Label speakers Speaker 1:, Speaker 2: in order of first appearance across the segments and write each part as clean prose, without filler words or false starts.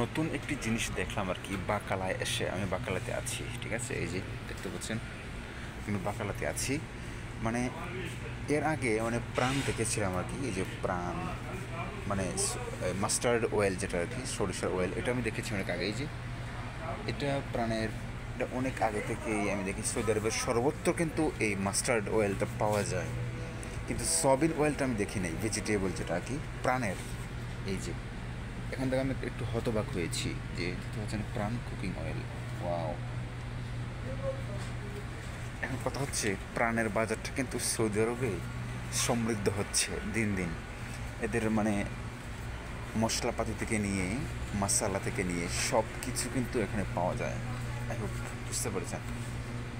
Speaker 1: নতুন একটি জিনিস দেখলাম আর কি, বাকালায় এসে। আমি বাকালাতে আছি, ঠিক আছে? এই যে দেখতে পাচ্ছেন, আমি বাকালাতে আছি। মানে এর আগে মানে প্রাণ দেখেছিলাম আর কি। এই যে প্রাণ মানে মাস্টার্ড অয়েল, যেটা আর কি সরিষার অয়েল, এটা আমি দেখেছি অনেক আগে। এই যে এটা প্রাণের, এটা অনেক আগে থেকেই আমি দেখি। সৌদি আরবের সর্বত্র কিন্তু এই মাস্টার্ড অয়েলটা পাওয়া যায়, কিন্তু সয়াবিন অয়েলটা আমি দেখি নাই, ভেজিটেবল যেটা আর কি প্রাণের। এই যে এখান থেকে আমি একটু হতবাক হয়েছি যে দেখতে পাচ্ছেন প্রাণ কুকিং অয়েল। ওয়াও! এখন কথা হচ্ছে, প্রাণের বাজারটা কিন্তু সৌদি আরবে সমৃদ্ধ হচ্ছে দিন দিন। এদের মানে মশলাপাতি থেকে নিয়ে, মশালা থেকে নিয়ে সব কিছু কিন্তু এখানে পাওয়া যায়। আই হোপ বুঝতে পেরেছেন।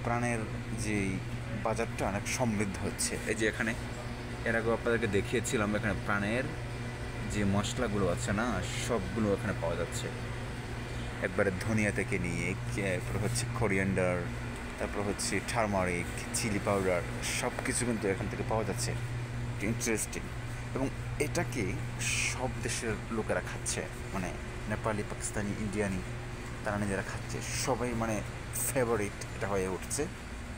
Speaker 1: প্রাণের যে বাজারটা অনেক সমৃদ্ধ হচ্ছে। এই যে এখানে এর আগে আপনাদেরকে দেখিয়েছিলাম, এখানে প্রাণের যে মশলাগুলো আছে না, সবগুলো এখানে পাওয়া যাচ্ছে। একবারে ধনিয়া থেকে নিয়ে, তারপর হচ্ছে কোরিয়ান্ডার, তারপর হচ্ছে টারমারিক, চিলি পাউডার, সব কিছু কিন্তু এখান থেকে পাওয়া যাচ্ছে। ইন্টারেস্টিং। এবং এটাকে সব দেশের লোকেরা খাচ্ছে, মানে নেপালি, পাকিস্তানি, ইন্ডিয়ানি, তারা নিজেরা খাচ্ছে। সবাই মানে ফেভারিট এটা হয়ে উঠছে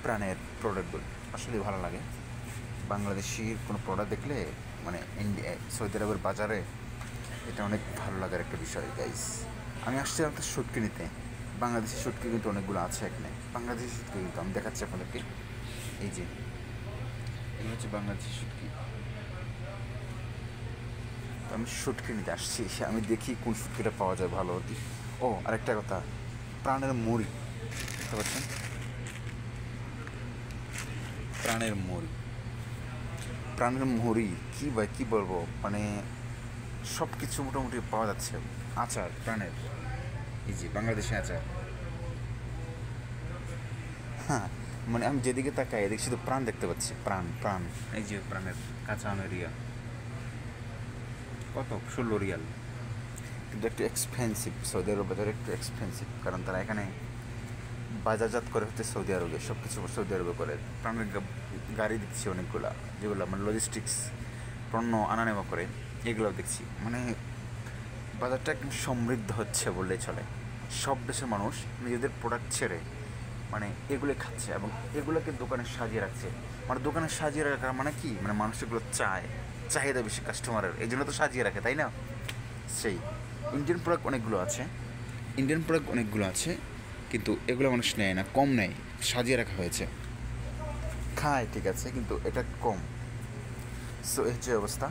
Speaker 1: প্রাণের প্রোডাক্টগুলো। আসলে ভালো লাগে বাংলাদেশির কোনো প্রোডাক্ট দেখলে, মানে ইন্ডিয়া, সৌদি আরবের বাজারে। এটা অনেক ভালো লাগার একটা বিষয় গাইস। আমি আসছিলাম একটা শুটকি নিতে। বাংলাদেশি শুটকি কিন্তু অনেকগুলো আছে এখানে। বাংলাদেশি শুটকি কিন্তু আমি দেখাচ্ছি আপনাদেরকে। এই যে এগুলো হচ্ছে বাংলাদেশি শুটকি। তো আমি শুটকি নিতে আসছি, আমি দেখি কোন শুটকিটা পাওয়া যায় ভালো আর কি। ও আরেকটা কথা, প্রাণের মুড়ি দেখতে পাচ্ছেন, প্রাণের মুড়ি। প্রাণের মুড়ি কী ভাই, কী বলবো, মানে সব কিছু মোটামুটি পাওয়া যাচ্ছে। আচার প্রাণের, এই যে বাংলাদেশি আচার। হ্যাঁ, মানে আমি যেদিকে তাকাই এদিকে শুধু প্রাণ দেখতে পাচ্ছি, প্রাণ প্রাণ। এই যে প্রাণের কাঁচা আমের ইয়া, কত 16 রিয়াল। কিন্তু একটু এক্সপেন্সিভ, সৌদি আরব বাজারে একটু এক্সপেন্সিভ, কারণ তারা এখানে বাজারজাত করে হচ্ছে সৌদি আরবে, সব কিছু সৌদি আরবে করে। প্রাণের গাড়ি দেখছি অনেকগুলা, যেগুলো মানে লজিস্টিক্স পণ্য আনা নেওয়া করে, এগুলো দেখছি। মানে বাজারটা একদম সমৃদ্ধ হচ্ছে বললেই চলে। সব দেশের মানুষ নিজেদের প্রোডাক্ট ছেড়ে মানে এগুলো খাচ্ছে, এবং এগুলোকে দোকানে সাজিয়ে রাখছে। মানে দোকানে সাজিয়ে রাখার মানে কি, মানে মানুষ এগুলো চায়, চাহিদা বেশি কাস্টমারের, এই জন্য তো সাজিয়ে রাখে, তাই না? সেই ইন্ডিয়ান প্রোডাক্ট অনেকগুলো আছে, ইন্ডিয়ান প্রোডাক্ট অনেকগুলো আছে, কিন্তু এগুলো মানুষ নেয় না, কম নেয়। সাজিয়ে রাখা হয়েছে, খায় ঠিক আছে, কিন্তু এটা কম। সো এই হচ্ছে অবস্থা।